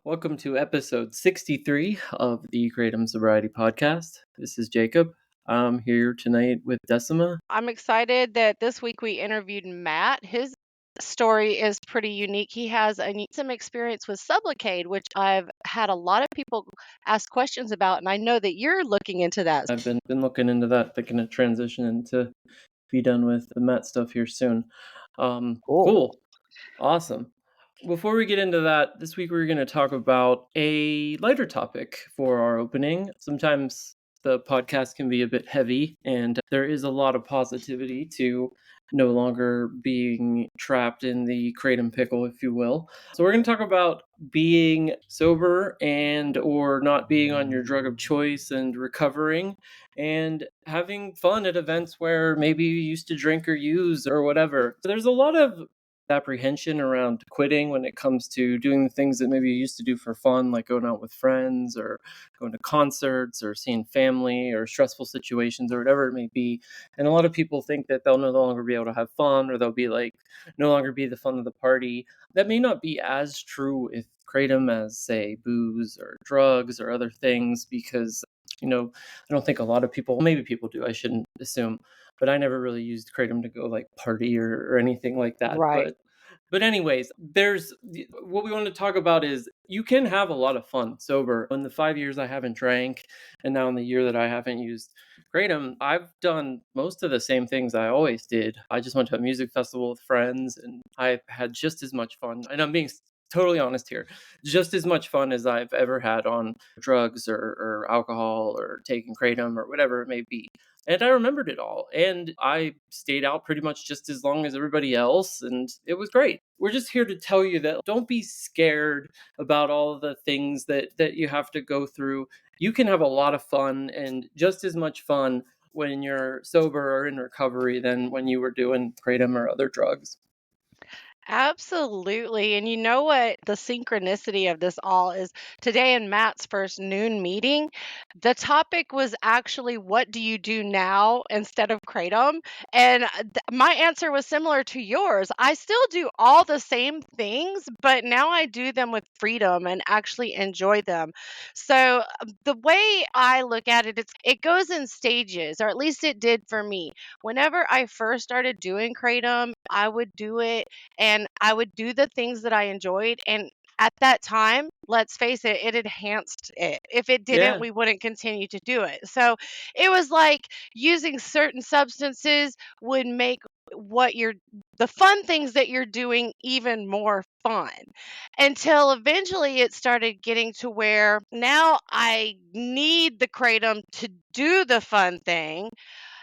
Welcome to episode 63 of the Kratom Sobriety Podcast. This is Jacob. I'm here tonight with Decima. I'm excited that this week we interviewed Matt. His story is pretty unique. He has some experience with Sublocade, which I've had a lot of people ask questions about, and I know that you're looking into that. I've been looking into that, thinking of transitioning to be done with the Matt stuff here soon. Cool. Cool. Awesome. Before we get into that, this week we're going to talk about a lighter topic for our opening. Sometimes the podcast can be a bit heavy, and there is a lot of positivity to no longer being trapped in the kratom pickle, if you will. So we're going to talk about being sober and or not being on your drug of choice and recovering and having fun at events where maybe you used to drink or use or whatever. So there's a lot of apprehension around quitting when it comes to doing the things that maybe you used to do for fun, like going out with friends or going to concerts or seeing family or stressful situations or whatever it may be. And a lot of people think that they'll no longer be able to have fun, or they'll be like no longer be the fun of the party. That may not be as true with kratom as, say, booze or drugs or other things, because I don't think a lot of people, maybe people do, I shouldn't assume, but I never really used kratom to go like party or anything like that. Right. But anyways, there's what we want to talk about is you can have a lot of fun sober. In the 5 years I haven't drank, and now in the year that I haven't used kratom, I've done most of the same things I always did. I just went to a music festival with friends, and I had just as much fun. And I'm being totally honest here, just as much fun as I've ever had on drugs or alcohol or taking kratom or whatever it may be. And I remembered it all. And I stayed out pretty much just as long as everybody else. And it was great. We're just here to tell you that don't be scared about all of the things that you have to go through. You can have a lot of fun, and just as much fun when you're sober or in recovery than when you were doing kratom or other drugs. Absolutely. And you know what? The synchronicity of this all is today in Matt's first noon meeting, the topic was actually, what do you do now instead of Kratom? And my answer was similar to yours. I still do all the same things, but now I do them with freedom and actually enjoy them. So the way I look at it, it goes in stages, or at least it did for me. Whenever I first started doing Kratom, I would do it and I would do the things that I enjoyed. And at that time, let's face it, it enhanced it. If it didn't, Yeah. we wouldn't continue to do it. So it was like using certain substances would make the fun things that you're doing even more fun, until eventually it started getting to where now I need the kratom to do the fun thing.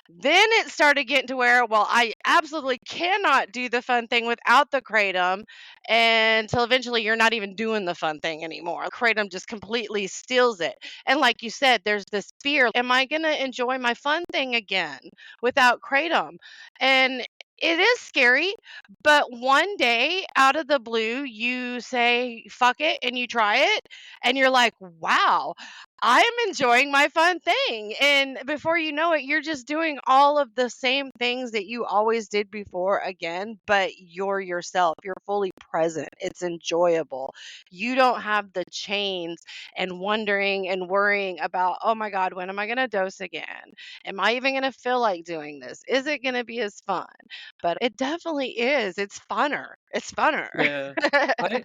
Then it started getting to where, well, I absolutely cannot do the fun thing without the kratom, until eventually you're not even doing the fun thing anymore. Kratom just completely steals it. And like you said, there's this fear, am I going to enjoy my fun thing again without kratom? And it is scary, but one day out of the blue, you say, fuck it, and you try it, and you're like, wow, I'm enjoying my fun thing. And before you know it, you're just doing all of the same things that you always did before again, but you're yourself. You're fully present. It's enjoyable. You don't have the chains and wondering and worrying about, oh my God, when am I going to dose again? Am I even going to feel like doing this? Is it going to be as fun? But it definitely is. It's funner. It's funner. Yeah. I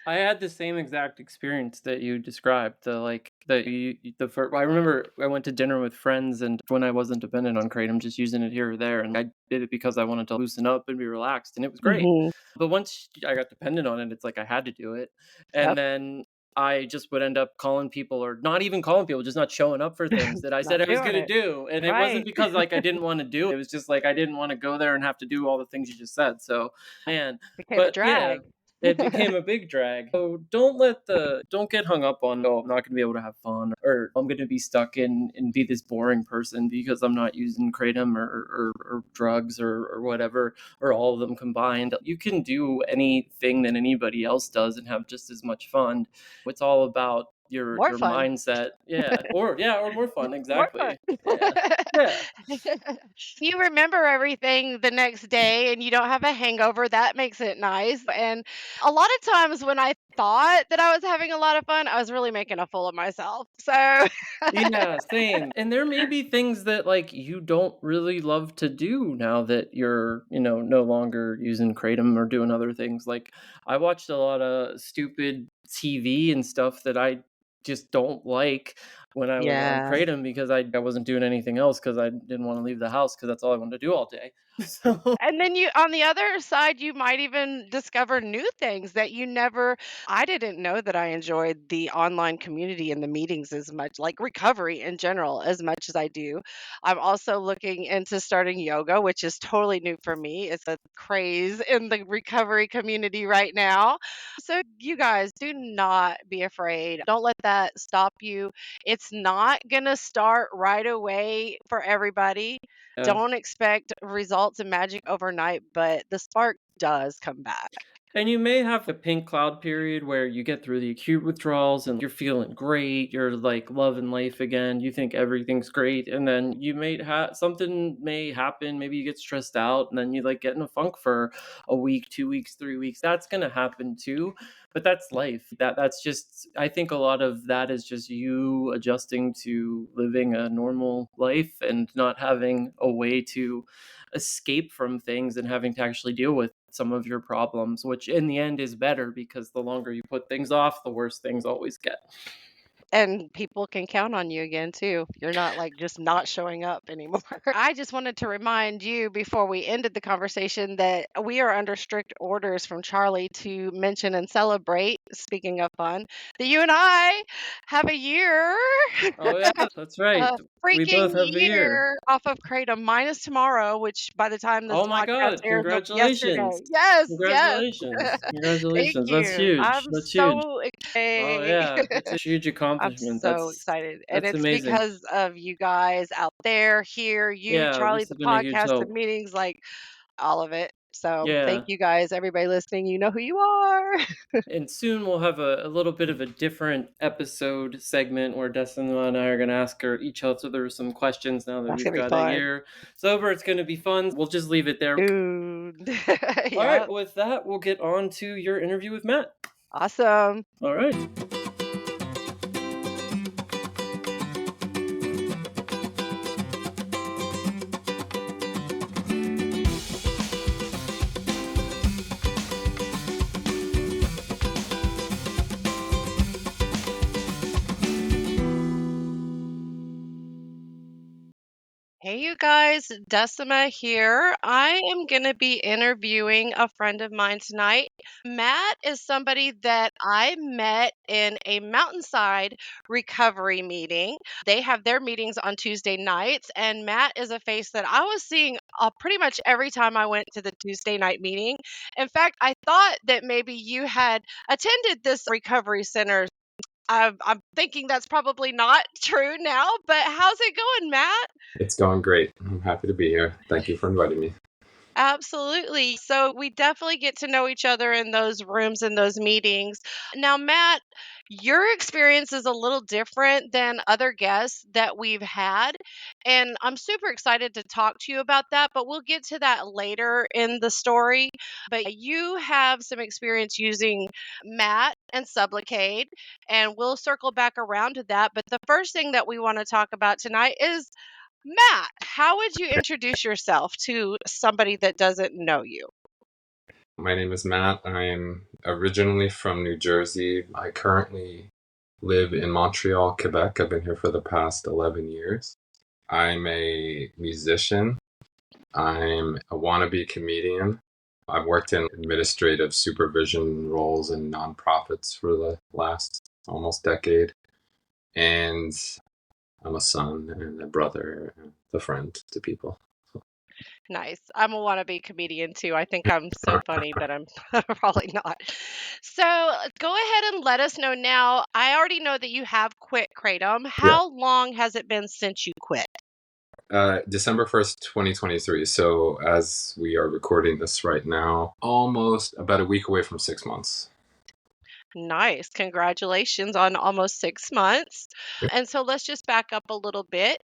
I had the same exact experience that you described. I remember I went to dinner with friends, and when I wasn't dependent on kratom, just using it here or there, and I did it because I wanted to loosen up and be relaxed, and it was great. Mhm. But once I got dependent on it, it's like I had to do it. And Yep. then I just would end up calling people, or not even calling people, just not showing up for things that I said Not I was doing going to it. do. And it wasn't Right. because like I didn't want to do it. It was just like I didn't want to go there and have to do all the things you just said. So, man, Became a but yeah, drag. it became a big drag. So don't get hung up on, oh, I'm not gonna be able to have fun, or I'm gonna be stuck in and be this boring person because I'm not using kratom or drugs or whatever, or all of them combined. You can do anything that anybody else does and have just as much fun. It's all about More your fun. mindset. Yeah, or more fun, More fun. exactly. Yeah. Yeah. You remember everything the next day and you don't have a hangover. That makes it nice. And a lot of times when I thought that I was having a lot of fun, I was really making a fool of myself. So Yeah, same. And there may be things that like you don't really love to do now that you're, no longer using Kratom or doing other things. Like I watched a lot of stupid TV and stuff that I just don't like when I was on yeah. Kratom because I wasn't doing anything else because I didn't want to leave the house because that's all I wanted to do all day. So And then you on the other side, you might even discover new things that you never I didn't know that I enjoyed the online community and the meetings as much, like recovery in general, as much as I do. I'm also looking into starting yoga, which is totally new for me. It's a craze in the recovery community right now. So you guys do not be afraid. Don't let that stop you. It's not going to start right away for everybody. yeah. Don't expect results and magic overnight, but the spark does come back. And you may have a pink cloud period where you get through the acute withdrawals and you're feeling great, you're like loving life again, you think everything's great, and then you may have something may happen, maybe you get stressed out, and then you like get in a funk for a week, 2 weeks, 3 weeks. That's gonna happen too, but that's life. That's just I think a lot of that is just you adjusting to living a normal life and not having a way to escape from things and having to actually deal with some of your problems, which in the end is better because the longer you put things off, the worse things always get. And people can count on you again too. You're not like just not showing up anymore. I just wanted to remind you before we ended the conversation that we are under strict orders from Charlie to mention and celebrate, speaking of fun, that you and I have a year. Oh yeah, that's right. A We freaking both have a year. year off of Kratom minus tomorrow, which by the time this Oh my podcast god, airs will be congratulations. yesterday. Yes, yes. Congratulations. Thank Congratulations. That's you. huge. I'm That's huge. so Oh excited. yeah, that's a huge I'm accomplishment. so That's excited. And that's it's amazing. because of you guys out there, here, you, Yeah, Charlie, this the has been a huge podcast, the help. meetings, like all of it. So thank Yeah. you guys, everybody listening. You know who you are. And soon we'll have a little bit of a different episode segment where Dustin and I are going to ask her each other some questions now that That's we've gonna be got a fun. year. It's over. It's going to be fun. We'll just leave it there. Dude. All right. Yeah. With that, we'll get on to your interview with Matt. Awesome. All right. Hey, you guys, Decima here. I am going to be interviewing a friend of mine tonight. Matt is somebody that I met in a mountainside recovery meeting. They have their meetings on Tuesday nights, and Matt is a face that I was seeing pretty much every time I went to the Tuesday night meeting. In fact, I thought that maybe you had attended this recovery center. I'm thinking that's probably not true now, but how's it going, Matt? It's going great. I'm happy to be here. Thank you for inviting me. Absolutely. So we definitely get to know each other in those rooms and those meetings. Now, Matt, your experience is a little different than other guests that we've had. And I'm super excited to talk to you about that, but we'll get to that later in the story. But you have some experience using Matt and Sublocade, and we'll circle back around to that. But the first thing that we want to talk about tonight is Matt, how would you introduce yourself to somebody that doesn't know you? My name is Matt. I'm originally from New Jersey. I currently live in Montreal, Quebec. I've been here for the past 11 years. I'm a musician. I'm a wannabe comedian. I've worked in administrative supervision roles in nonprofits for the last almost decade. And I'm a son and a brother and a friend to people. Nice. I'm a wannabe comedian too. I think I'm so funny, but I'm probably not. So go ahead and let us know now. I already know that you have quit Kratom. Yeah. How long has it been since you quit? December 1st, 2023. So as we are recording this right now, almost about a week away from 6 months. Nice. Congratulations on almost 6 months. And so let's just back up a little bit.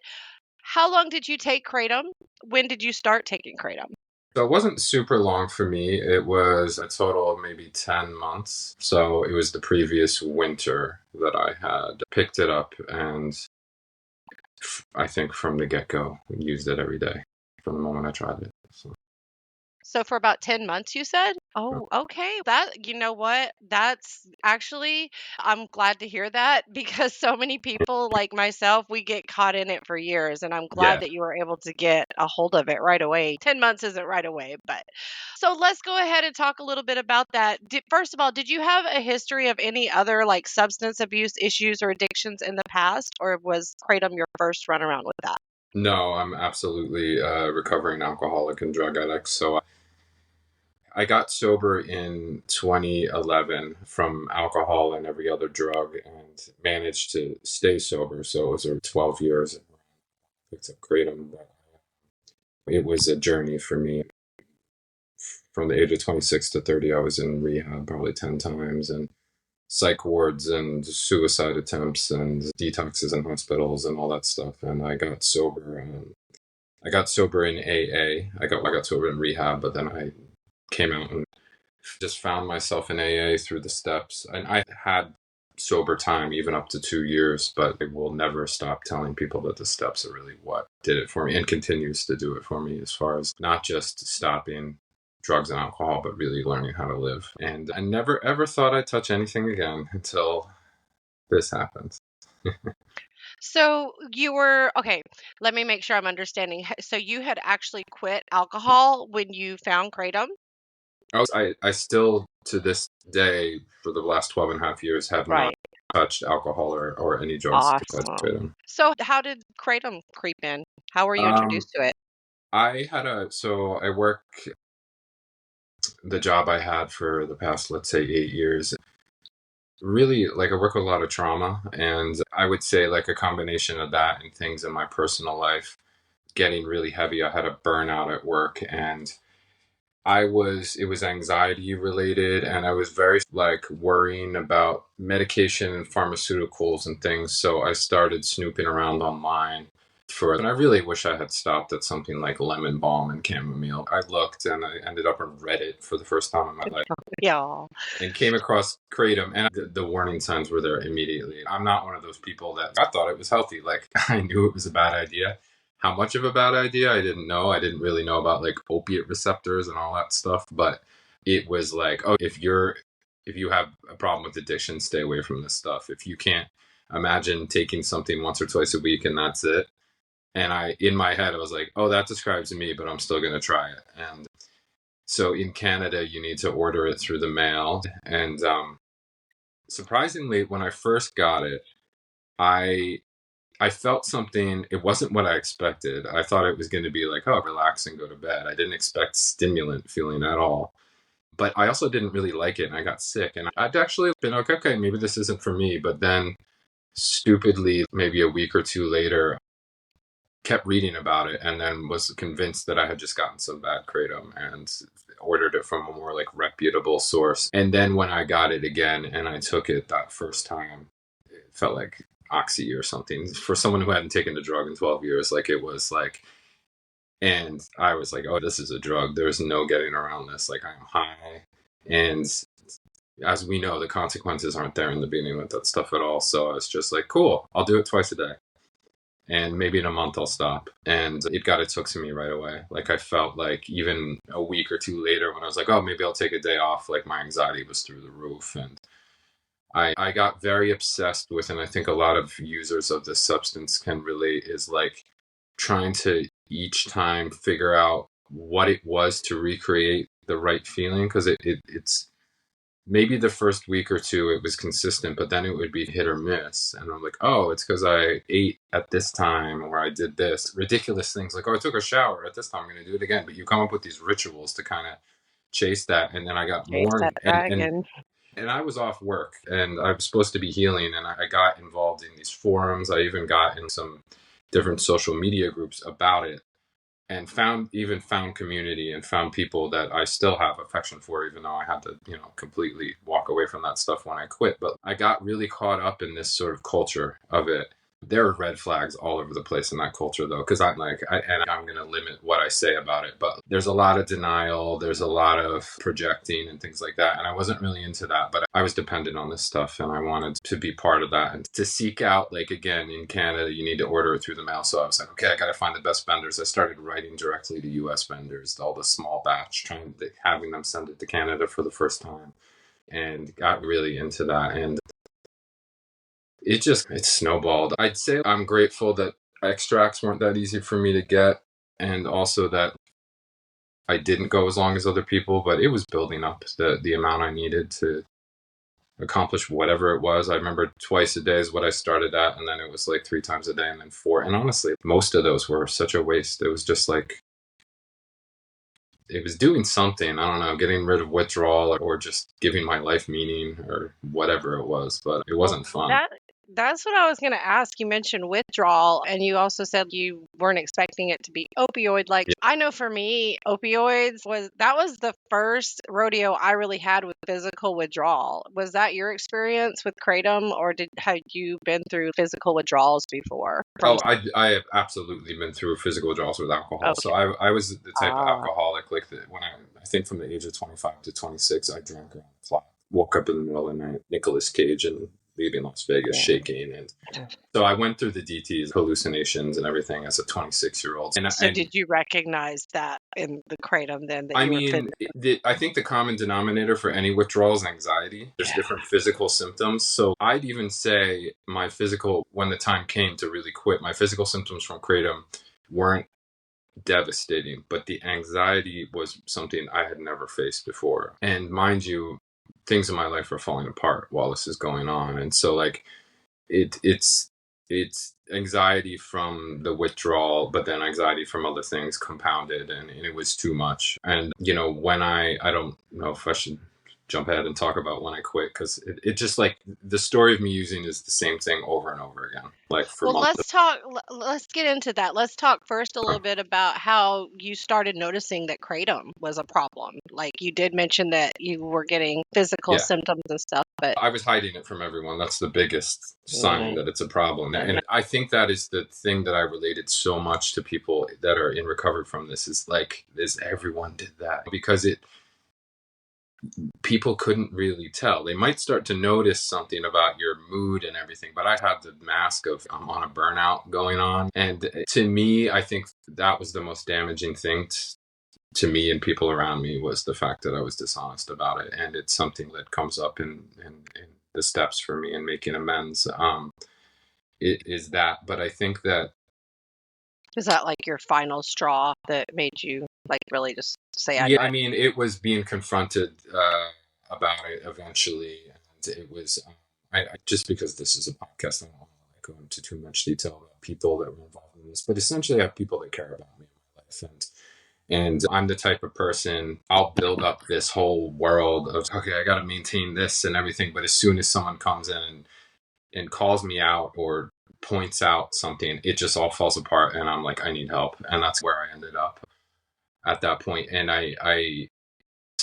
How long did you take Kratom? When did you start taking Kratom? So it wasn't super long for me. It was a total of maybe 10 months. So it was the previous winter that I had picked it up, and I think from the get-go used it every day from the moment I tried it. So, So for about 10 months, you said? uh, Oh, okay. That, you know what? That's actually, I'm glad to hear that because so many people like myself, we get caught in it for years. And I'm glad yeah. that you were able to get a hold of it right away. 10 months isn't right away, but so let's go ahead and talk a little bit about that. First of all, did you have a history of any other like substance abuse issues or addictions in the past, or was Kratom your first run around with that? No, I'm absolutely a recovering alcoholic and drug addict. So I got sober in 2011 from alcohol and every other drug and managed to stay sober. So it was over 12 years. I picked up Kratom. But it was a journey for me. From the age of 26 to 30, I was in rehab probably 10 times and psych wards and suicide attempts and detoxes in hospitals and all that stuff. And I got sober. I got sober in AA. I got sober in rehab, but then I came out and just found myself in AA through the steps. And I had sober time even up to 2 years, but I will never stop telling people that the steps are really what did it for me and continues to do it for me as far as not just stopping drugs and alcohol, but really learning how to live. And I never ever thought I'd touch anything again until this happened. So you were okay, let me make sure I'm understanding. So you had actually quit alcohol when you found Kratom? I still, to this day, for the last 12 and a half years, have not Right. touched alcohol or any drugs besides Awesome. Kratom. So how did Kratom creep in? How were you Um, introduced to it? so I work the job I had for the past, let's say, 8 years. Really, like I work with a lot of trauma, and I would say like a combination of that and things in my personal life getting really heavy. I had a burnout at work, and it was anxiety related, and I was very like worrying about medication and pharmaceuticals and things. So I started snooping around online and I really wish I had stopped at something like lemon balm and chamomile. I looked and I ended up on Reddit for the first time in my life Yeah. and came across Kratom, and the warning signs were there immediately. I'm not one of those people that I thought it was healthy. Like I knew it was a bad idea. How much of a bad idea, I didn't know. I didn't really know about like opiate receptors and all that stuff, but it was like, oh, if you have a problem with addiction, stay away from this stuff. If you can't imagine taking something once or twice a week and that's it. And in my head, I was like, oh, that describes me, but I'm still going to try it. And so in Canada, you need to order it through the mail. And surprisingly, when I first got it, I I felt something. It wasn't what I expected. I thought it was going to be like, oh, relax and go to bed. I didn't expect stimulant feeling at all. But I also didn't really like it, and I got sick. And I'd actually been like, okay, maybe this isn't for me. But then, stupidly, maybe a week or two later, kept reading about it and then was convinced that I had just gotten some bad kratom and ordered it from a more like reputable source. And then when I got it again and I took it that first time, it felt like oxy or something for someone who hadn't taken a drug in 12 years. Like it was like, and I was like, oh, this is a drug. There's no getting around this. Like I'm high. And as we know, the consequences aren't there in the beginning with that stuff at all. So I was just like, cool, I'll do it twice a day and maybe in a month I'll stop. And it got its hooks in me right away. Like I felt like even a week or two later when I was like, oh, maybe I'll take a day off, like my anxiety was through the roof. And I got very obsessed with, and I think a lot of users of this substance can relate, is like trying to each time figure out what it was to recreate the right feeling. Because it's maybe the first week or two it was consistent, but then it would be hit or miss. And I'm like, oh, it's because I ate at this time or I did this. Ridiculous things like, oh, I took a shower at this time, I'm going to do it again. But you come up with these rituals to kind of chase that. And then I got Chase more, that dragon. and I was off work and I was supposed to be healing. And I got involved in these forums. I even got in some different social media groups about it and found community and found people that I still have affection for, even though I had to, completely walk away from that stuff when I quit. But I got really caught up in this sort of culture of it. There are red flags all over the place in that culture, though, because I'm going to limit what I say about it, but there's a lot of denial, there's a lot of projecting and things like that. And I wasn't really into that, but I was dependent on this stuff and I wanted to be part of that and to seek out, like, again, in Canada, you need to order it through the mail. So I was like, okay, I got to find the best vendors. I started writing directly to US vendors, all the small batch, having them send it to Canada for the first time, and got really into that. And it snowballed. I'd say I'm grateful that extracts weren't that easy for me to get, and also that I didn't go as long as other people, but it was building up the amount I needed to accomplish whatever it was. I remember twice a day is what I started at, and then it was like 3 times a day and then 4. And honestly, most of those were such a waste. It was just like, it was doing something, I don't know, getting rid of withdrawal or just giving my life meaning or whatever it was, but it wasn't fun. That's what I was going to ask. You mentioned withdrawal, and you also said you weren't expecting it to be opioid. Like, Yeah. I know for me, opioids was the first rodeo I really had with physical withdrawal. Was that your experience with Kratom, or had you been through physical withdrawals before? I have absolutely been through physical withdrawals with alcohol. Okay. So I was the type of alcoholic, like when I think from the age of 25 to 26, I drank around the clock. Woke up in the middle of the night, Nicolas Cage and leaving Las Vegas, shaking. And so I went through the DTs, hallucinations and everything as a 26-year-old. So did you recognize that in the Kratom then? I think the common denominator for any withdrawal is anxiety. There's different physical symptoms. So I'd even say when the time came to really quit, my physical symptoms from Kratom weren't devastating, but the anxiety was something I had never faced before. And mind you, things in my life are falling apart while this is going on. And so like it's anxiety from the withdrawal, but then anxiety from other things compounded, and it was too much. And when I don't know if I should jump ahead and talk about when I quit, because it just, like, the story of me using is the same thing over and over again, like for months. Let's get into that. Let's talk first a little bit about how you started noticing that Kratom was a problem. Like, you did mention that you were getting physical symptoms and stuff, but I was hiding it from everyone. That's the biggest sign that it's a problem. And I think that is the thing that I related so much to people that are in recovery from this, is everyone did that, because people couldn't really tell. They might start to notice something about your mood and everything, but I had the mask of I'm on a burnout going on. And to me, I think that was the most damaging thing to me and people around me, was the fact that I was dishonest about it. And it's something that comes up in the steps for me in making amends. It is that, but I think that, is that like your final straw that made you like really just say, I mean, it was being confronted about it eventually. And it was, I just because this is a podcast, I don't want to go into too much detail about people that were involved in this, but essentially I have people that care about me in my life. And I'm the type of person, I'll build up this whole world of, okay, I got to maintain this and everything. But as soon as someone comes in and calls me out or points out something, it just all falls apart. And I'm like, I need help. And that's where I ended up at that point. And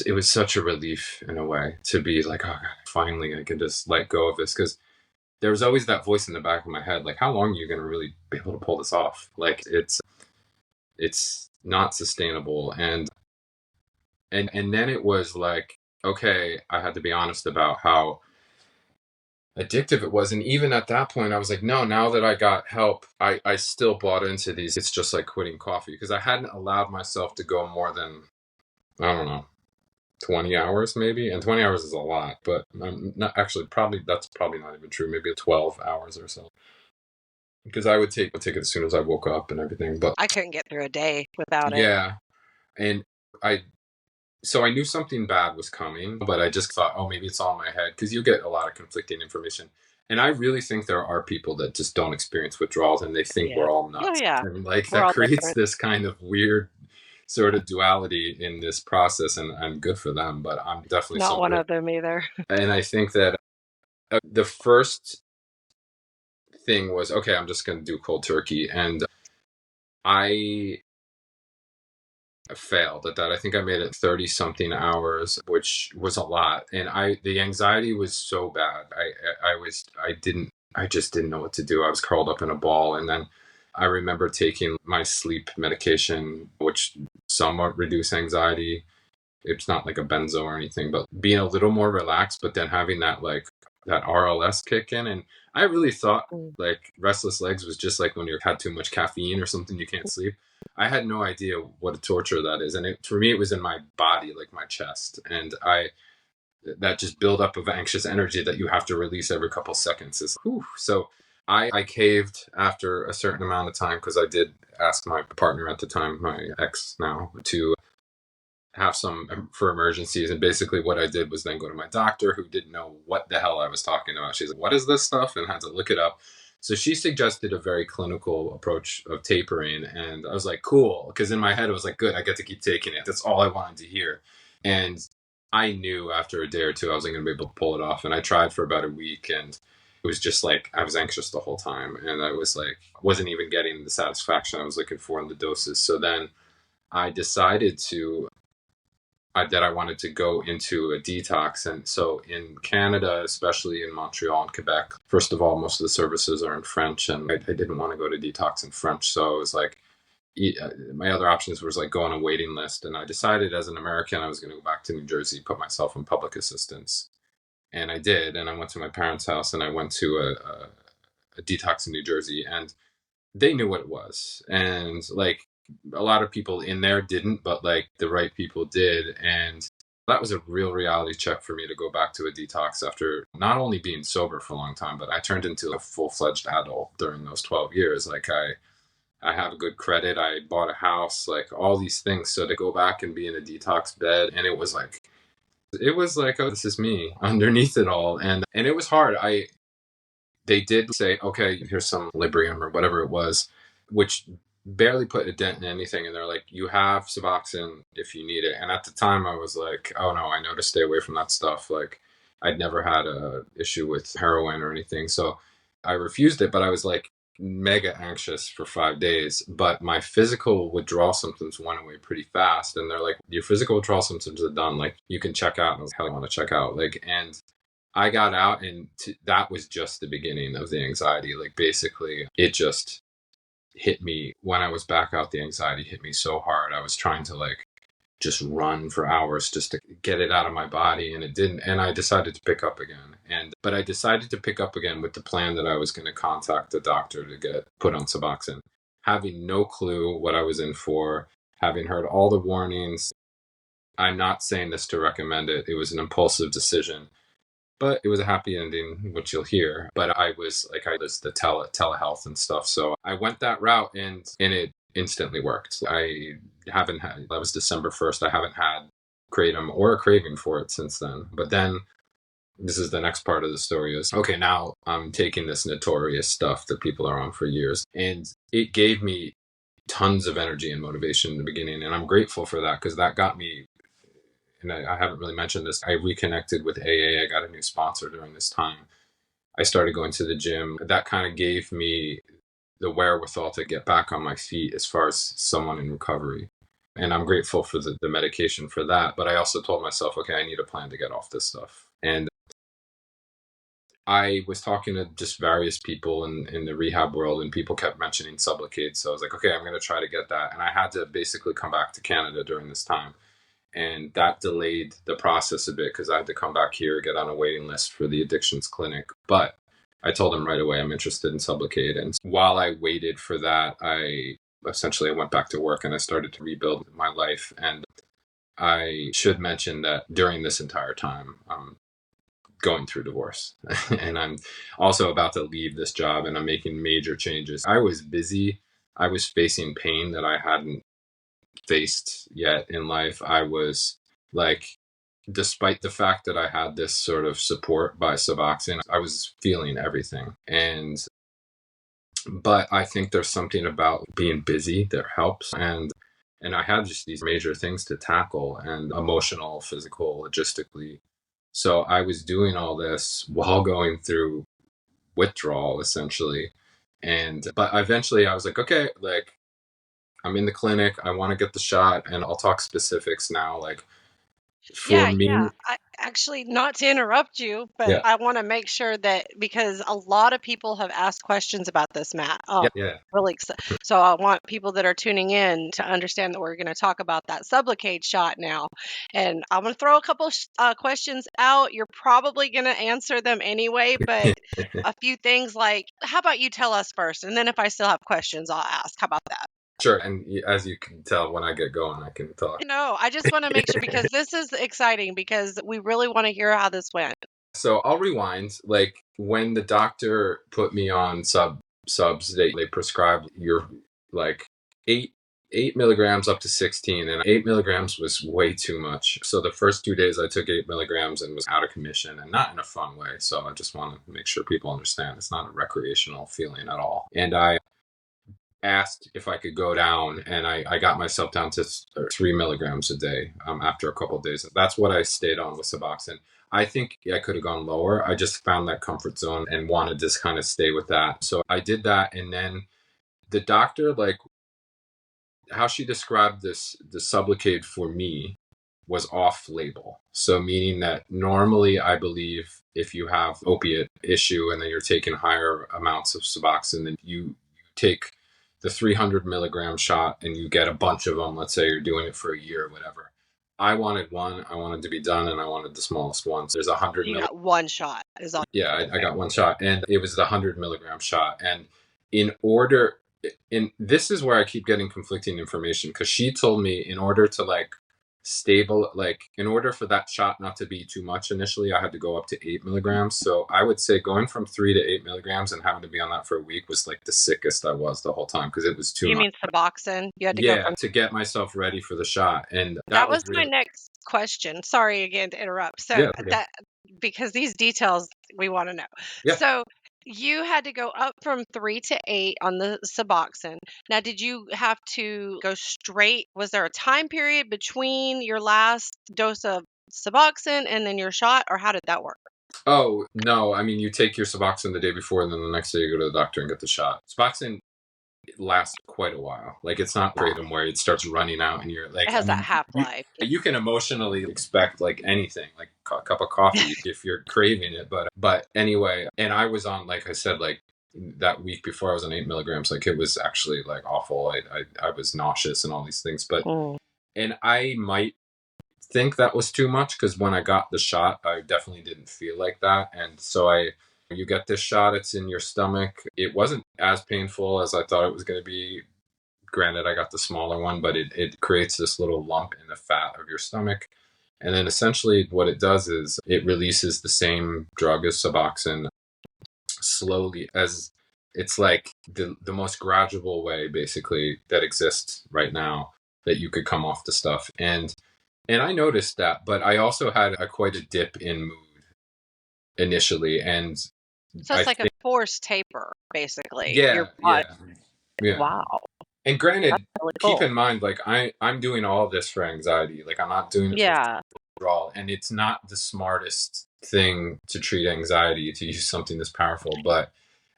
it was such a relief in a way to be like, oh God, finally I can just let go of this. Because there was always that voice in the back of my head, like, how long are you going to really be able to pull this off? Like, it's not sustainable. And then it was like, okay, I had to be honest about how addictive it was. And even at that point, I was like, no, now that I got help, I still bought into these. It's just like quitting coffee, because I hadn't allowed myself to go more than, I don't know, 20 hours maybe. And 20 hours is a lot, but I'm not actually, that's probably not even true. Maybe 12 hours or so. Because I would take it as soon as I woke up and everything. But I couldn't get through a day without it. Yeah. And so I knew something bad was coming, but I just thought, oh, maybe it's all in my head, because you get a lot of conflicting information. And I really think there are people that just don't experience withdrawals, and they think we're all nuts. Oh, yeah. And like, We're that all creates different. this kind of weird sort of duality in this process, and I'm good for them, but I'm definitely not one of them either. And I think that the first thing was, okay, I'm just going to do cold turkey. And I failed at that. I think I made it 30 something hours, which was a lot. And the anxiety was so bad. I just didn't know what to do. I was curled up in a ball. And then I remember taking my sleep medication, which somewhat reduced anxiety. It's not like a benzo or anything, but being a little more relaxed, but then having that like that RLS kick in. And I really thought Mm. like restless legs was just like when you had too much caffeine or something, you can't sleep. I had no idea what a torture that is. And for me, it was in my body, like my chest. And that just buildup of anxious energy that you have to release every couple seconds is whew. So I caved after a certain amount of time because I did ask my partner at the time, my ex now, to have some for emergencies. And basically what I did was then go to my doctor, who didn't know what the hell I was talking about. She's like, what is this stuff? And had to look it up. So she suggested a very clinical approach of tapering. And I was like, cool. Because in my head, it was like, good, I get to keep taking it. That's all I wanted to hear. And I knew after a day or two, I wasn't going to be able to pull it off. And I tried for about a week. And it was just like, I was anxious the whole time. And I was like, wasn't even getting the satisfaction I was looking for in the doses. So then I decided that I wanted to go into a detox. And so in Canada, especially in Montreal and Quebec, first of all, most of the services are in French, and I didn't want to go to detox in French. So it was like, my other options was like go on a waiting list. And I decided as an American, I was going to go back to New Jersey, put myself in public assistance. And I did. And I went to my parents' house and I went to a detox in New Jersey. And they knew what it was. And like a lot of people in there didn't, but like the right people did. And that was a real reality check for me to go back to a detox after not only being sober for a long time, but I turned into a full-fledged adult during those 12 years. Like I have a good credit. I bought a house, like all these things. So to go back and be in a detox bed, and it was like, oh, this is me underneath it all. And it was hard. They did say, okay, here's some Librium or whatever it was, which barely put a dent in anything. And they're like, you have Suboxone if you need it. And at the time I was like, oh no, I know to stay away from that stuff. Like I'd never had a issue with heroin or anything. So I refused it, but I was like mega anxious for 5 days. But my physical withdrawal symptoms went away pretty fast. And they're like, your physical withdrawal symptoms are done. Like you can check out. And I was like, hell, I want to check out. Like, and I got out, and that was just the beginning of the anxiety. Like basically it just hit me when I was back out. The anxiety hit me so hard. I was trying to like just run for hours just to get it out of my body, and it didn't. And I decided to pick up again. But I decided to pick up again with the plan that I was going to contact the doctor to get put on Suboxone, having no clue what I was in for, having heard all the warnings. I'm not saying this to recommend it. It was an impulsive decision, but it was a happy ending, which you'll hear. But I was the telehealth and stuff. So I went that route, and it instantly worked. That was December 1st. I haven't had Kratom or a craving for it since then. But then this is the next part of the story is, okay, now I'm taking this notorious stuff that people are on for years. And it gave me tons of energy and motivation in the beginning. And I'm grateful for that because that got me, and I haven't really mentioned this, I reconnected with AA. I got a new sponsor during this time. I started going to the gym. That kind of gave me the wherewithal to get back on my feet as far as someone in recovery. And I'm grateful for the medication for that. But I also told myself, okay, I need a plan to get off this stuff. And I was talking to just various people in the rehab world, and people kept mentioning Sublocade. So I was like, okay, I'm going to try to get that. And I had to basically come back to Canada during this time. And that delayed the process a bit because I had to come back here, get on a waiting list for the addictions clinic. But I told them right away I'm interested in Sublocade. And while I waited for that, I went back to work and I started to rebuild my life. And I should mention that during this entire time, I'm going through divorce and I'm also about to leave this job, and I'm making major changes. I was busy. I was facing pain that I hadn't faced yet in life. I was like, despite the fact that I had this sort of support by Suboxone, I was feeling everything. But I think there's something about being busy that helps. And I had just these major things to tackle, and emotional, physical, logistically. So I was doing all this while going through withdrawal essentially. But eventually I was like, okay, like I'm in the clinic. I want to get the shot, and I'll talk specifics now. Like For Yeah, me, I actually, not to interrupt you, but yeah, I want to make sure that because a lot of people have asked questions about this, Matt. yeah, yeah, Really excited. So I want people that are tuning in to understand that we're going to talk about that Sublocade shot now. And I'm going to throw a couple questions out. You're probably going to answer them anyway, but a few things like, how about you tell us first? And then if I still have questions, I'll ask. How about that? sure. And as you can tell, when I get going, I can talk. No, I just want to make sure because this is exciting because we really want to hear how this went. So I'll rewind. Like when the doctor put me on subs, they prescribed your like eight 8 milligrams up to 16, and 8 milligrams was way too much. So the first 2 days I took 8 milligrams and was out of commission, and not in a fun way. So I just want to make sure people understand it's not a recreational feeling at all. And I asked if I could go down, and I got myself down to 3 milligrams a day after a couple of days. That's what I stayed on with Suboxone. I think I could have gone lower. I just found that comfort zone and wanted to kind of stay with that. So I did that, and then the doctor, like how she described the Sublocade for me was off label. So meaning that normally I believe if you have opiate issue and then you're taking higher amounts of Suboxone, then you take the 300 milligram shot and you get a bunch of them. Let's say you're doing it for a year or whatever. I wanted one. I wanted to be done, and I wanted the smallest one. So there's 100 You milligrams. got one shot is all. Yeah, I got one shot, and it was the 100 milligram shot. And in order, and this is where I keep getting conflicting information, because she told me in order to like stable, like in order for that shot not to be too much initially, I had to go up to 8 milligrams. So I would say going from 3 to 8 milligrams and having to be on that for a week was like the sickest I was the whole time, because it was too You much. mean Suboxone? You had to go Yeah, from. to get myself ready for the shot, and That that was was my really, next question. Sorry again to interrupt. So yeah, okay, that because these details we want to know. yeah. So you had to go up from 3 to 8 on the Suboxone. Now, did you have to go straight? Was there a time period between your last dose of Suboxone and then your shot, or how did that work? Oh no, I mean you take your Suboxone the day before, and then the next day you go to the doctor and get the shot. Suboxone lasts quite a while. Like it's not Wow. Kratom where it starts running out and you're It like, I has that mean, half life. you can emotionally expect like anything, like a cup of coffee if you're craving it. But anyway, and I was on, like I said, like that week before I was on 8 milligrams, like it was actually like awful. I was nauseous and all these things. But Mm. and I might think that was too much, because when I got the shot, I definitely didn't feel like that. And so you get this shot, it's in your stomach. It wasn't as painful as I thought it was going to be. Granted, I got the smaller one, but it creates this little lump in the fat of your stomach. And then essentially what it does is it releases the same drug as Suboxone slowly, as it's like the most gradual way basically that exists right now that you could come off the stuff. And I noticed that, but I also had quite a dip in mood initially, and So I it's like a think, forced taper, basically. Your yeah, body. yeah, yeah. Wow, And that's granted, really keep cool. in mind, like I'm doing all this for anxiety. Like I'm not doing it for Yeah. withdrawal, and it's not the smartest thing to treat anxiety to use something this powerful. But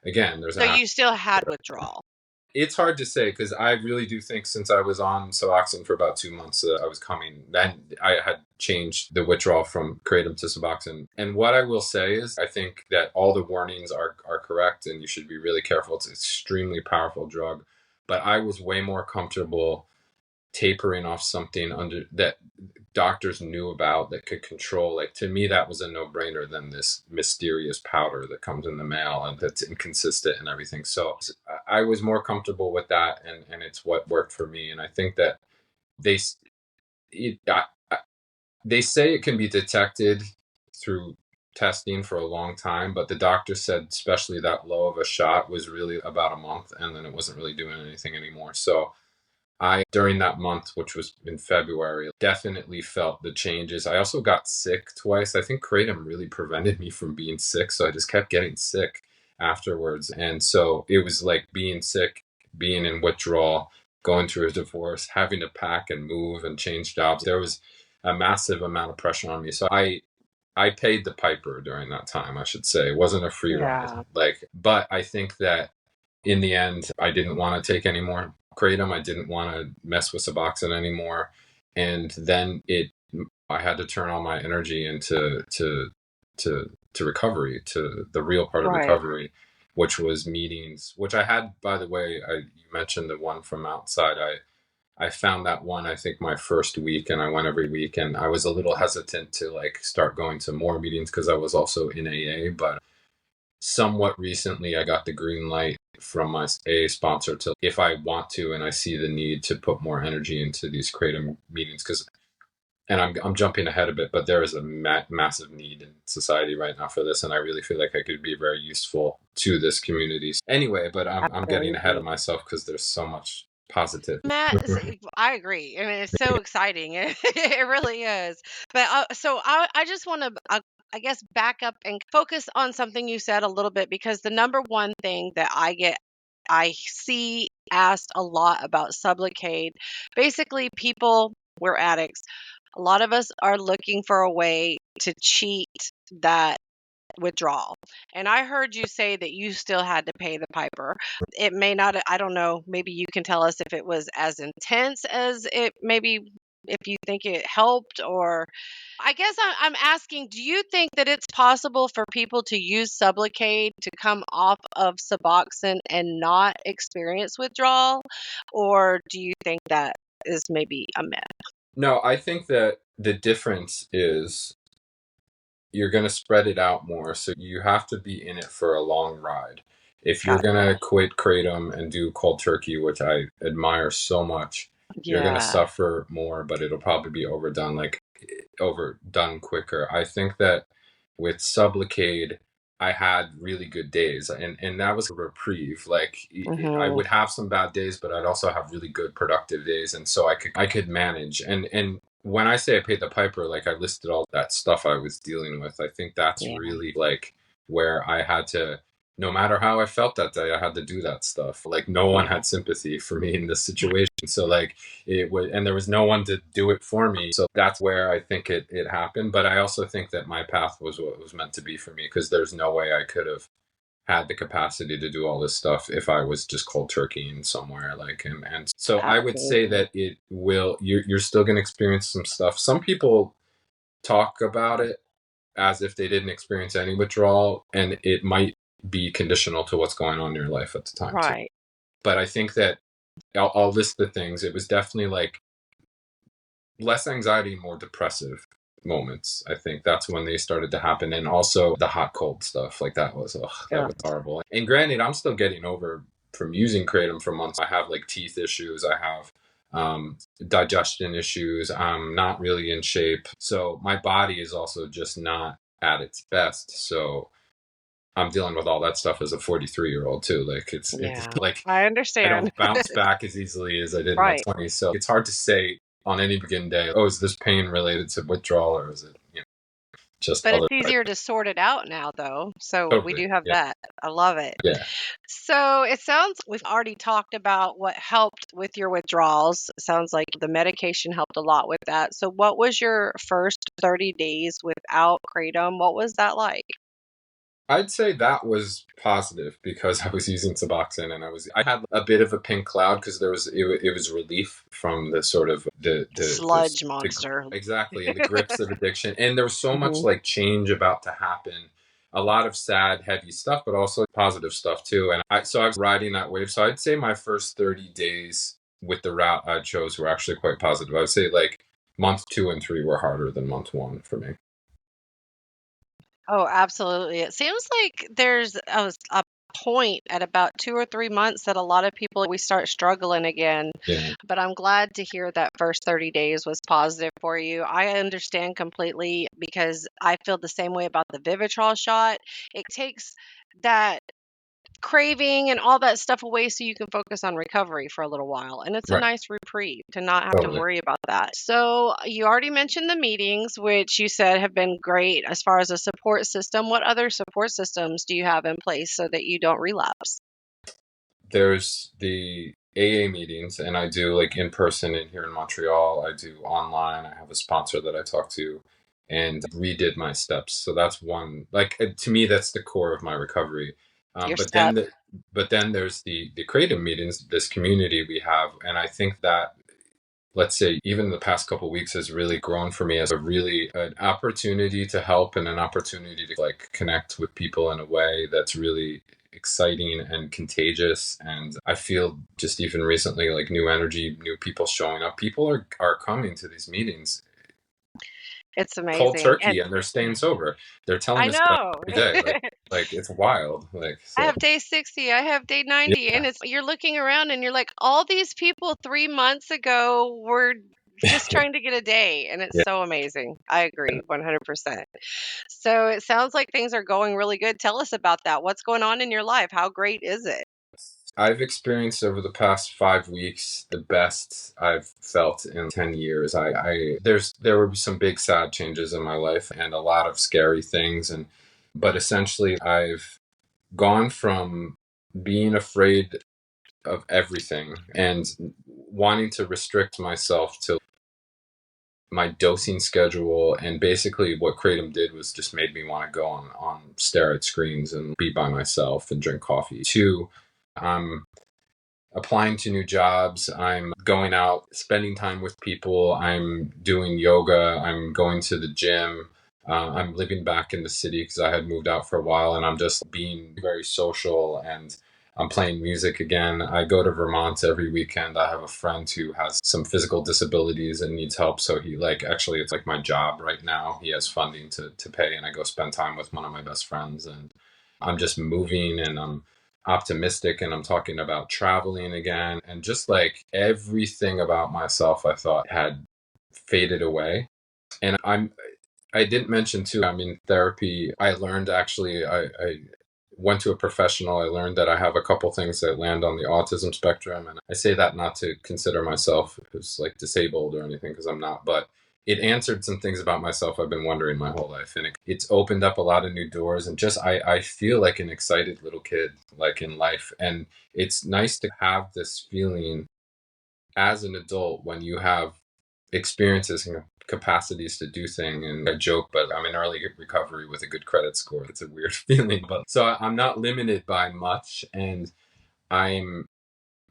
again, there's So an you still had withdrawal. it's hard to say, because I really do think since I was on Suboxone for about 2 months, I was coming. Then I had changed the withdrawal from Kratom to Suboxone. And what I will say is, I think that all the warnings are correct, and you should be really careful. It's an extremely powerful drug, but I was way more comfortable tapering off something under that doctors knew about that could control. Like to me, that was a no-brainer than this mysterious powder that comes in the mail and that's inconsistent and everything. So I was more comfortable with that, and it's what worked for me. And I think that they it, they say it can be detected through testing for a long time, but the doctor said especially that low of a shot was really about a month, and then it wasn't really doing anything anymore. So during that month, which was in February, definitely felt the changes. I also got sick twice. I think Kratom really prevented me from being sick, so I just kept getting sick afterwards. And so it was like being sick, being in withdrawal, going through a divorce, having to pack and move and change jobs. There was a massive amount of pressure on me. So I paid the piper during that time, I should say. It wasn't a free ride. Yeah. But I think that in the end, I didn't want to take any more Kratom. I didn't want to mess with Suboxone anymore. And then it I had to turn all my energy into to recovery, to the real part of Right. recovery, which was meetings, which I had, by the way. You mentioned the one from outside. I found that one, I think, my first week, and I went every week, and I was a little hesitant to like start going to more meetings because I was also in AA. But somewhat recently, I got the green light from my AA sponsor to, if I want to and I see the need, to put more energy into these Kratom meetings. Because, and I'm jumping ahead a bit, but there is a massive need in society right now for this, and I really feel like I could be very useful to this community. Anyway, but I'm getting ahead of Absolutely. myself because there's so much positive. Matt, I agree. I mean, it's so exciting. It really is. But so I just want to, I guess, back up and focus on something you said a little bit, because the number one thing that I see asked a lot about Sublocade. Basically, people, we're addicts. A lot of us are looking for a way to cheat that withdrawal. And I heard you say that you still had to pay the piper. It may not, I don't know, maybe you can tell us if it was as intense as it maybe, if you think it helped, or I guess I'm asking, do you think that it's possible for people to use Sublocade to come off of Suboxone and not experience withdrawal? Or do you think that is maybe a myth? No, I think that the difference is you're going to spread it out more. So you have to be in it for a long ride. If you're Got going to quit Kratom and do cold turkey, which I admire so much, it. you're going to Yeah. suffer more, but it'll probably be overdone, like overdone quicker. I think that with Sublocade, I had really good days, and that was a reprieve. Like I Hmm. would have some bad days, but I'd also have really good productive days, and so I could manage. And when I say I paid the piper, like I listed all that stuff I was dealing with. I think that's Yeah. really like where I had to, no matter how I felt that day, I had to do that stuff. Like no one Yeah. had sympathy for me in this situation. So like it would, and there was no one to do it for me. So that's where I think it happened. But I also think that my path was what was meant to be for me, because there's no way I could have had the capacity to do all this stuff if I was just cold turkeying somewhere. Like, and so I would say Absolutely. that it will, you're still going to experience some stuff. Some people talk about it as if they didn't experience any withdrawal, and it might be conditional to what's going on in your life at the time too. Right. But I think that I'll list the things. It was definitely like less anxiety, more depressive moments. I think that's when they started to happen. And also the hot cold stuff. Like that Yeah. was horrible. And granted, I'm still getting over from using Kratom for months. I have like teeth issues. I have digestion issues. I'm not really in shape. So my body is also just not at its best. So I'm dealing with all that stuff as a 43-year-old too. Like it's Yeah. like I I understand. don't bounce back as easily as I did in my Right. 20s. So it's hard to say on any given day, oh, is this pain related to withdrawal, or is it, just But other? it's easier to sort it out now, though. So we Totally. do have Yeah. that. I love it. Yeah. So it sounds we've already talked about what helped with your withdrawals. It sounds like the medication helped a lot with that. So what was your first 30 days without Kratom? What was that like? I'd say that was positive because I was using Suboxone, and I had a bit of a pink cloud because it was relief from the sort of Sludge the monster. exactly, and the grips of addiction, and there was so much Hmm. like change about to happen, a lot of sad heavy stuff, but also positive stuff too. And I was riding that wave. So I'd say my first 30 days with the route I chose were actually quite positive. I would say like month 2 and 3 were harder than month 1 for me. Oh, absolutely. It seems like there's a point at about 2 or 3 months that a lot of people we start struggling again. Yeah. But I'm glad to hear that first 30 days was positive for you. I understand completely because I feel the same way about the Vivitrol shot. It takes that craving and all that stuff away so you can focus on recovery for a little while. And it's a Right. nice reprieve to not have to Totally. worry about that. So, you already mentioned the meetings, which you said have been great as far as a support system. What other support systems do you have in place so that you don't relapse? There's the AA meetings, and I do like in person in here in Montreal. I do online. I have a sponsor that I talk to, and redid my steps. So that's one. Like to me, that's the core of my recovery. Your But step. then but then there's the Kratom meetings, this community we have, and I think that let's say even the past couple of weeks has really grown for me as a really an opportunity to help and an opportunity to like connect with people in a way that's really exciting and contagious. And I feel just even recently like new energy, new people showing up. People are coming to these meetings It's cold amazing. And turkey and they're staying sober. They're telling I us that know. every day. Like it's wild. Like I so have day 60, I have day 90, yeah. and it's you're looking around and you're like, all these people 3 months ago were just trying to get a day, and it's Yeah. so amazing. I agree 100%. So it sounds like things are going really good. Tell us about that. What's going on in your life? How great is it? I've experienced over the past 5 weeks the best I've felt in 10 years. There were some big sad changes in my life and a lot of scary things, but essentially I've gone from being afraid of everything and wanting to restrict myself to my dosing schedule. And basically what Kratom did was just made me want to go on stare at screens and be by myself and drink coffee. Two, I'm applying to new jobs. I'm going out, spending time with people. I'm doing yoga. I'm going to the gym. I'm living back in the city because I had moved out for a while, and I'm just being very social, and I'm playing music again. I go to Vermont every weekend. I have a friend who has some physical disabilities and needs help. So he like, actually, it's like my job right now. He has funding to pay, and I go spend time with one of my best friends. And I'm just moving, and I'm optimistic, and I'm talking about traveling again, and just like everything about myself I thought had faded away. And I didn't mention too, I'm in therapy. I learned actually, I went to a professional. I learned that I have a couple things that land on the autism spectrum. And I say that not to consider myself as like disabled or anything, because I'm not, but it answered some things about myself I've been wondering my whole life. And it's opened up a lot of new doors. And just, I feel like an excited little kid, like in life. And it's nice to have this feeling as an adult when you have experiences and capacities to do things. And I joke, but I'm in early recovery with a good credit score. It's a weird feeling, but so I'm not limited by much. And I'm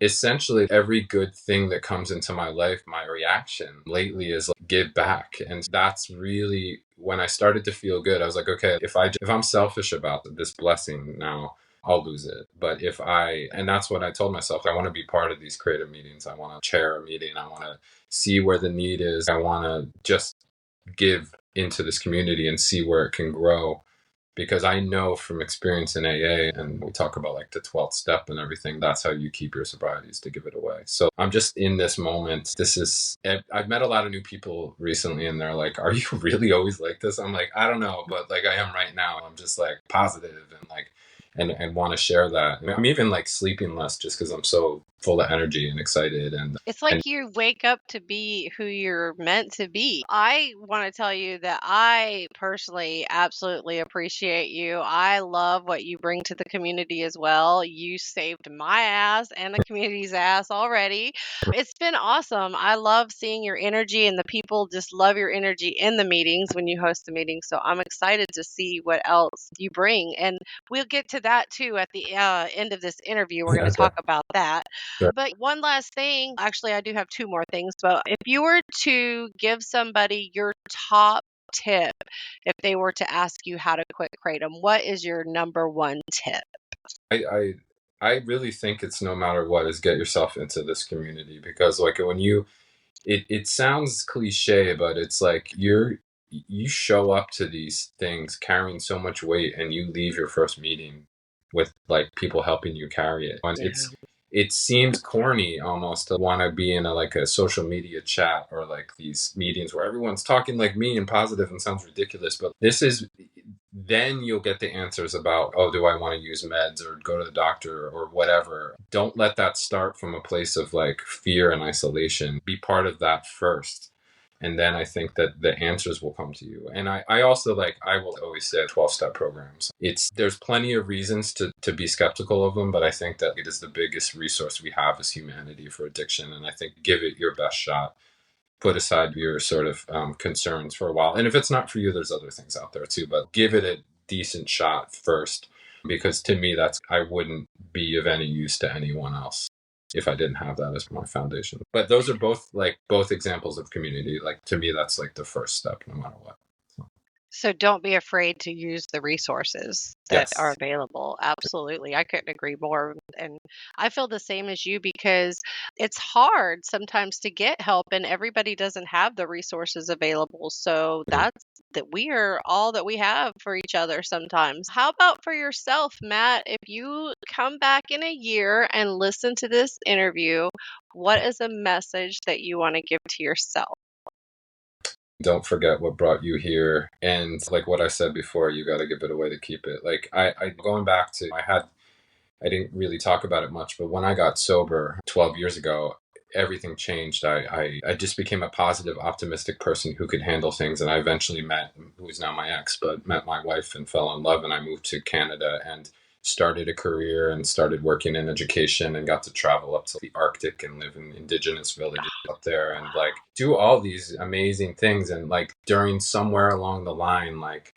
essentially every good thing that comes into my life, my reaction lately is like give back. And that's really when I started to feel good. I was like, okay, if I'm selfish about this blessing now, I'll lose it. But and that's what I told myself. I want to be part of these creative meetings. I want to chair a meeting. I want to see where the need is. I want to just give into this community and see where it can grow, because I know from experience in AA, and we talk about like the 12th step and everything, that's how you keep your sobriety, is to give it away. So I'm just in this moment. I've met a lot of new people recently, and they're like, are you really always like this? I'm like, I don't know, but like I am right now. I'm just like positive and like, and want to share that. I'm even like sleeping less just because I'm so full of energy and excited. It's And like you wake up to be who you're meant to be. I want to tell you that I personally absolutely appreciate you. I love what you bring to the community as well. You saved my ass and the community's ass already. It's been awesome. I love seeing your energy, and the people just love your energy in the meetings when you host the meetings. So I'm excited to see what else you bring. And we'll get to that too at the end of this interview. We're going to okay. talk about that. Sure. But one last thing, actually, I do have two more things. But if you were to give somebody your top tip, if they were to ask you how to quit Kratom, what is your number one tip? I, I I really think it's no matter what is get yourself into this community, because like when it sounds cliche, but it's like you show up to these things carrying so much weight, and you leave your first meeting with like people helping you carry it. And Yeah. it seems corny almost to want to be in like a social media chat or like these meetings where everyone's talking like me and positive and sounds ridiculous, but this is then you'll get the answers about, oh, do I want to use meds or go to the doctor or whatever. Don't let that start from a place of like fear and isolation. Be part of that first. And then I think that the answers will come to you. And I also like, I will always say 12-step programs. There's plenty of reasons to be skeptical of them, but I think that it is the biggest resource we have as humanity for addiction. And I think give it your best shot. Put aside your sort of concerns for a while. And if it's not for you, there's other things out there too, but give it a decent shot first, because to me, I wouldn't be of any use to anyone else. if I didn't have that as my foundation. But those are both examples of community. Like, to me, that's like the first step, no matter what. So don't be afraid to use the resources that are Yes. available. Absolutely. I couldn't agree more. And I feel the same as you because it's hard sometimes to get help and everybody doesn't have the resources available. So that's that we are all that we have for each other sometimes. How about for yourself, Matt? If you come back in a year and listen to this interview, what is a message that you want to give to yourself? Don't forget what brought you here. And like what I said before, you got to give it away to keep it. Like I going back to, I didn't really talk about it much, but when I got sober 12 years ago, everything changed. I just became a positive, optimistic person who could handle things. And I eventually met, who's now my ex, but met my wife and fell in love. And I moved to Canada and started a career and started working in education and got to travel up to the Arctic and live in indigenous villages up there and like do all these amazing things. And like during somewhere along the line, like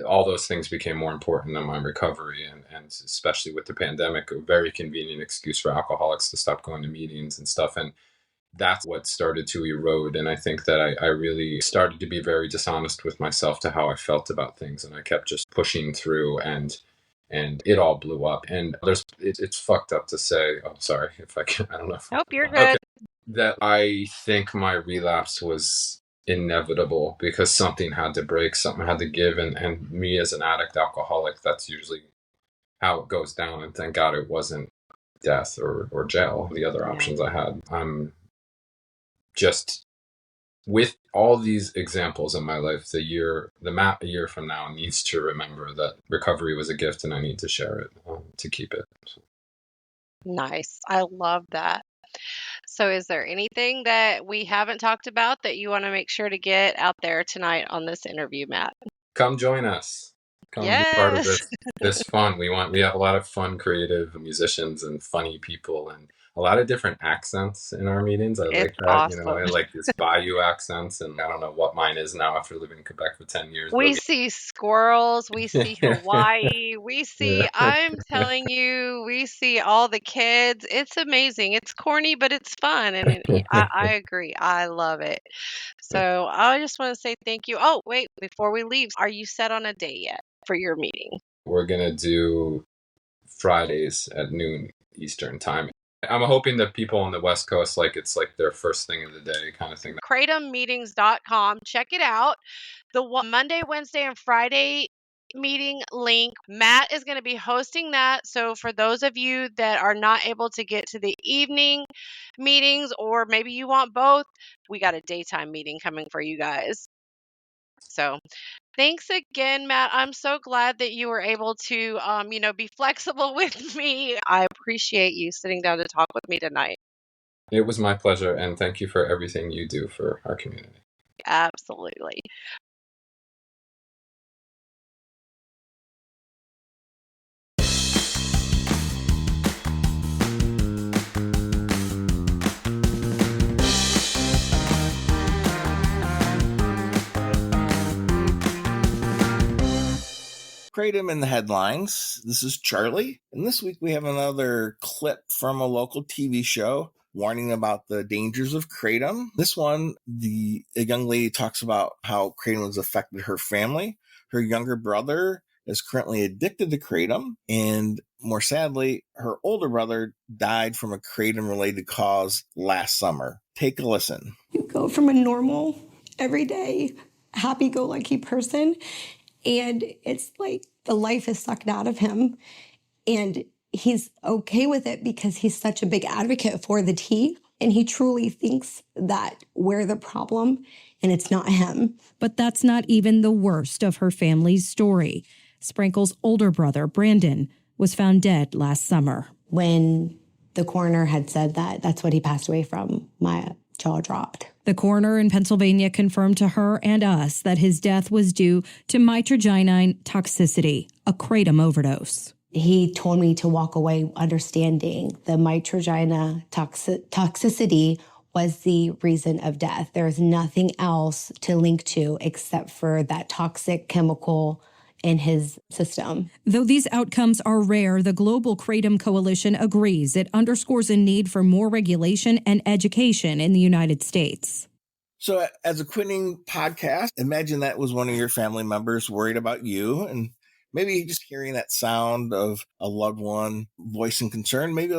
all those things became more important than my recovery. And especially with the pandemic, a very convenient excuse for alcoholics to stop going to meetings and stuff. And that's what started to erode. And I think that I really started to be very dishonest with myself to how I felt about things. And I kept just pushing through and it all blew up. And it's fucked up to say, oh, sorry if I can, I don't know. Nope, you're Okay. good. That I think my relapse was inevitable because something had to break, something had to give. And me as an addict alcoholic, that's usually how it goes down. And thank God it wasn't death or jail, the other Yeah. options I had. I'm just with all these examples in my life, the Matt a year from now needs to remember that recovery was a gift and I need to share it to keep it. So. Nice. I love that. So, is there anything that we haven't talked about that you want to make sure to get out there tonight on this interview, Matt? Come join us. Come be part of Yes, this fun. We have a lot of fun, creative musicians and funny people and a lot of different accents in our meetings. I it's like that. You know, awesome. I like this Bayou accents, and I don't know what mine is now after living in Quebec for 10 years. We see squirrels, we see Yeah. Hawaii, we see, I'm telling you, we see all the kids. It's amazing. It's corny, but it's fun. And I agree. I love it. So I just want to say thank you. Oh, wait, before we leave, are you set on a day yet for your meeting? We're gonna do Fridays at noon Eastern time. I'm hoping that people on the West Coast, like it's like their first thing of the day kind of thing. KratomMeetings.com. Check it out. The Monday, Wednesday, and Friday meeting link, Matt is going to be hosting that. So for those of you that are not able to get to the evening meetings, or maybe you want both, we got a daytime meeting coming for you guys. So thanks again, Matt. I'm so glad that you were able to, be flexible with me. I appreciate you sitting down to talk with me tonight. It was my pleasure, and thank you for everything you do for our community. Absolutely. Kratom in the headlines. This is Charlie, and this week we have another clip from a local TV show warning about the dangers of Kratom. This one, a young lady talks about how Kratom has affected her family. Her younger brother is currently addicted to Kratom, and more sadly, her older brother died from a Kratom-related cause last summer. Take a listen. You go from a normal, everyday, happy-go-lucky person, and it's like the life is sucked out of him. And he's okay with it because he's such a big advocate for the tea. And he truly thinks that we're the problem and it's not him. But that's not even the worst of her family's story. Sprinkle's older brother, Brandon, was found dead last summer. When the coroner had said that that's what he passed away from, my jaw dropped. The coroner in Pennsylvania confirmed to her and us that his death was due to mitragynine toxicity, a kratom overdose. He told me to walk away understanding the mitragynine toxicity was the reason of death. There's nothing else to link to except for that toxic chemical in his system. Though these outcomes are rare, the Global Kratom Coalition agrees it underscores a need for more regulation and education in the United States. So as a quitting podcast, imagine that was one of your family members worried about you, and maybe just hearing that sound of a loved one voicing concern, maybe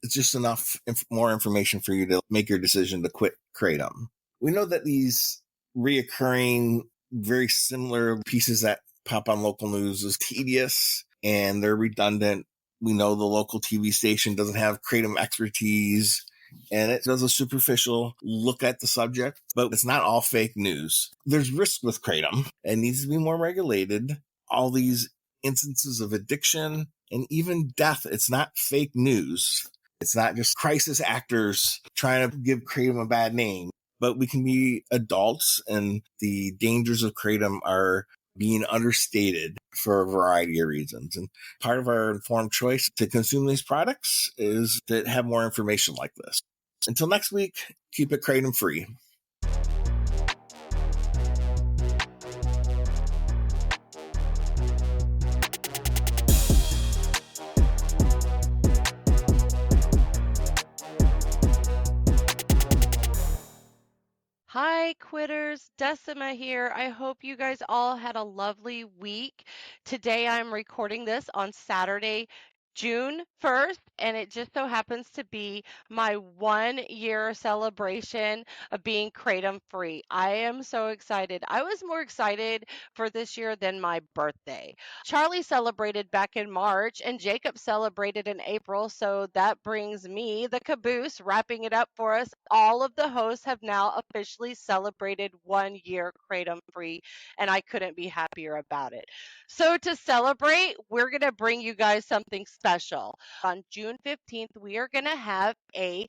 it's just enough more information for you to make your decision to quit Kratom. We know that these reoccurring, very similar pieces that pop on local news is tedious and they're redundant. We know the local TV station doesn't have Kratom expertise, and it does a superficial look at the subject, but it's not all fake news. There's risk with Kratom. It needs to be more regulated. All these instances of addiction and even death, it's not fake news. It's not just crisis actors trying to give Kratom a bad name, but we can be adults, and the dangers of Kratom are being understated for a variety of reasons. And part of our informed choice to consume these products is to have more information like this. Until next week, keep it Kratom free. Hi, quitters. Decima here. I hope you guys all had a lovely week. Today I'm recording this on Saturday, June 1st, and it just so happens to be my 1 year celebration of being Kratom free. I am so excited. I was more excited for this year than my birthday. Charlie celebrated back in March, and Jacob celebrated in April. So that brings me the caboose, wrapping it up for us. All of the hosts have now officially celebrated 1 year Kratom free, and I couldn't be happier about it. So to celebrate, we're going to bring you guys something special. On June 15th, we are going to have a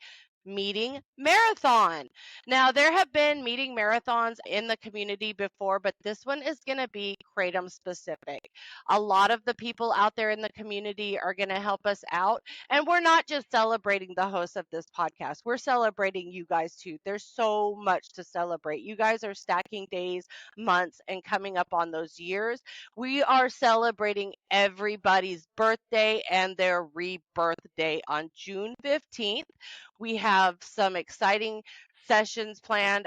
meeting marathon. Now, there have been meeting marathons in the community before, but this one is going to be Kratom specific. A lot of the people out there in the community are going to help us out. And we're not just celebrating the hosts of this podcast, we're celebrating you guys too. There's so much to celebrate. You guys are stacking days, months, and coming up on those years. We are celebrating everybody's birthday and their rebirth day on June 15th. We have some exciting sessions planned.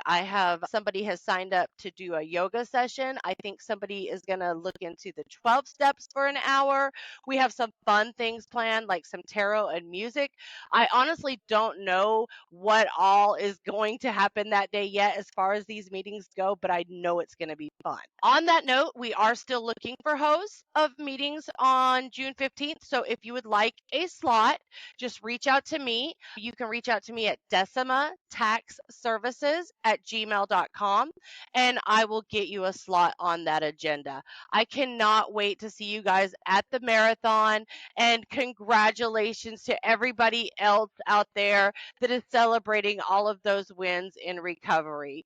Somebody has signed up to do a yoga session. I think somebody is going to look into the 12 steps for an hour. We have some fun things planned, like some tarot and music. I honestly don't know what all is going to happen that day yet as far as these meetings go, but I know it's going to be fun. On that note, we are still looking for hosts of meetings on June 15th. So if you would like a slot, just reach out to me. You can reach out to me at decimataxservices@gmail.com, and I will get you a slot on that agenda. I cannot wait to see you guys at the marathon, and congratulations to everybody else out there that is celebrating all of those wins in recovery.